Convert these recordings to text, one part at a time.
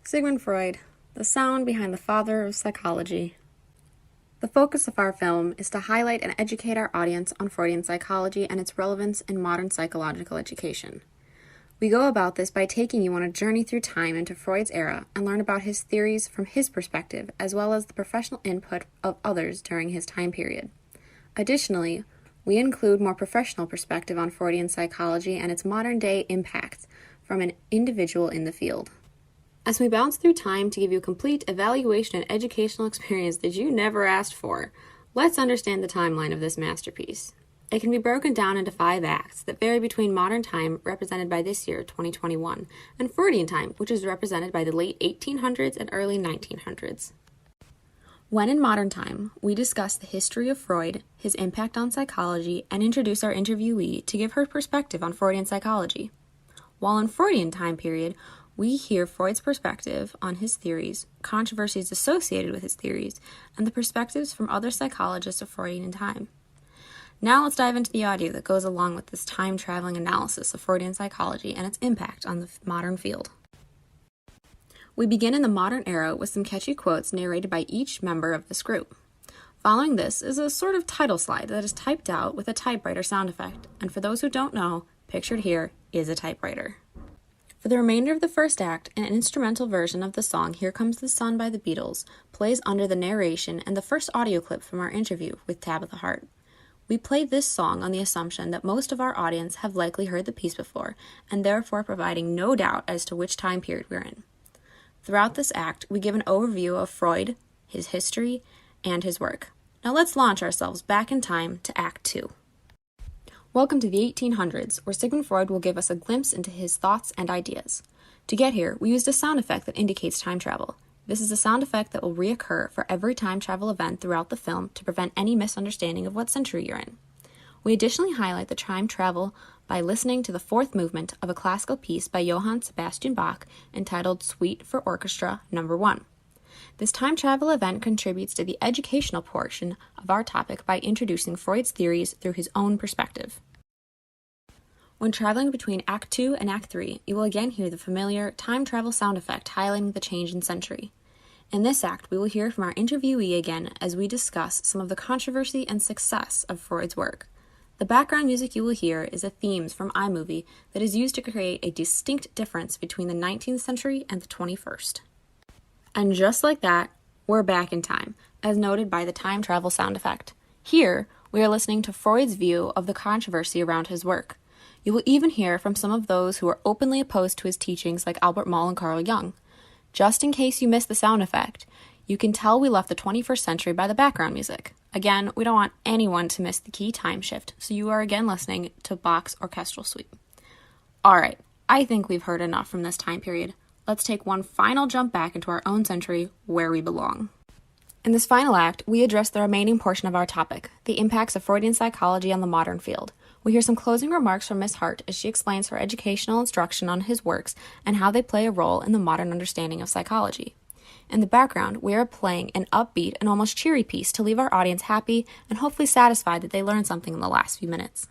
Sigmund Freud, the sound behind the father of psychology. The focus of our film is to highlight and educate our audience on Freudian psychology and its relevance in modern psychological education. We go about this by taking you on a journey through time into Freud's era and learn about his theories from his perspective, as well as the professional input of others during his time period. Additionally, we include more professional perspective on Freudian psychology and its modern-day impacts from an individual in the field. As we bounce through time to give you a complete evaluation and educational experience that you never asked for, let's understand the timeline of this masterpiece. It can be broken down into 5 acts that vary between modern time, represented by this year, 2021, and Freudian time, which is represented by the late 1800s and early 1900s. When in modern time, we discuss the history of Freud, his impact on psychology, and introduce our interviewee to give her perspective on Freudian psychology. While in Freudian time period, we hear Freud's perspective on his theories, controversies associated with his theories, and the perspectives from other psychologists of Freudian time. Now let's dive into the audio that goes along with this time-traveling analysis of Freudian psychology and its impact on the modern field. We begin in the modern era with some catchy quotes narrated by each member of this group. Following this is a sort of title slide that is typed out with a typewriter sound effect, and for those who don't know, pictured here is a typewriter. For the remainder of the first act, an instrumental version of the song Here Comes the Sun by the Beatles plays under the narration and the first audio clip from our interview with Tabitha Hart. We play this song on the assumption that most of our audience have likely heard the piece before, and therefore providing no doubt as to which time period we're in. Throughout this act, we give an overview of Freud, his history, and his work. Now let's launch ourselves back in time to Act 2. Welcome to the 1800s, where Sigmund Freud will give us a glimpse into his thoughts and ideas. To get here, we used a sound effect that indicates time travel. This is a sound effect that will reoccur for every time travel event throughout the film to prevent any misunderstanding of what century you're in. We additionally highlight the time travel by listening to the 4th movement of a classical piece by Johann Sebastian Bach entitled Suite for Orchestra No. 1. This time travel event contributes to the educational portion of our topic by introducing Freud's theories through his own perspective. When traveling between Act 2 and Act 3, you will again hear the familiar time travel sound effect highlighting the change in century. In this act, we will hear from our interviewee again as we discuss some of the controversy and success of Freud's work. The background music you will hear is a themes from iMovie that is used to create a distinct difference between the 19th century and the 21st. And just like that, we're back in time, as noted by the time travel sound effect. Here, we are listening to Freud's view of the controversy around his work. You will even hear from some of those who are openly opposed to his teachings like Albert Moll and Carl Jung. Just in case you missed the sound effect, you can tell we left the 21st century by the background music. Again, we don't want anyone to miss the key time shift, so you are again listening to Bach's orchestral suite. Alright, I think we've heard enough from this time period. Let's take one final jump back into our own century where we belong. In this final act, we address the remaining portion of our topic, the impacts of Freudian psychology on the modern field. We hear some closing remarks from Miss Hart as she explains her educational instruction on his works and how they play a role in the modern understanding of psychology. In the background, we are playing an upbeat and almost cheery piece to leave our audience happy and hopefully satisfied that they learned something in the last few minutes.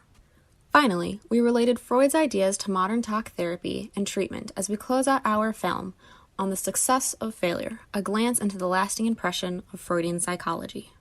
Finally, we related Freud's ideas to modern talk therapy and treatment as we close out our film on the success of failure, a glance into the lasting impression of Freudian psychology.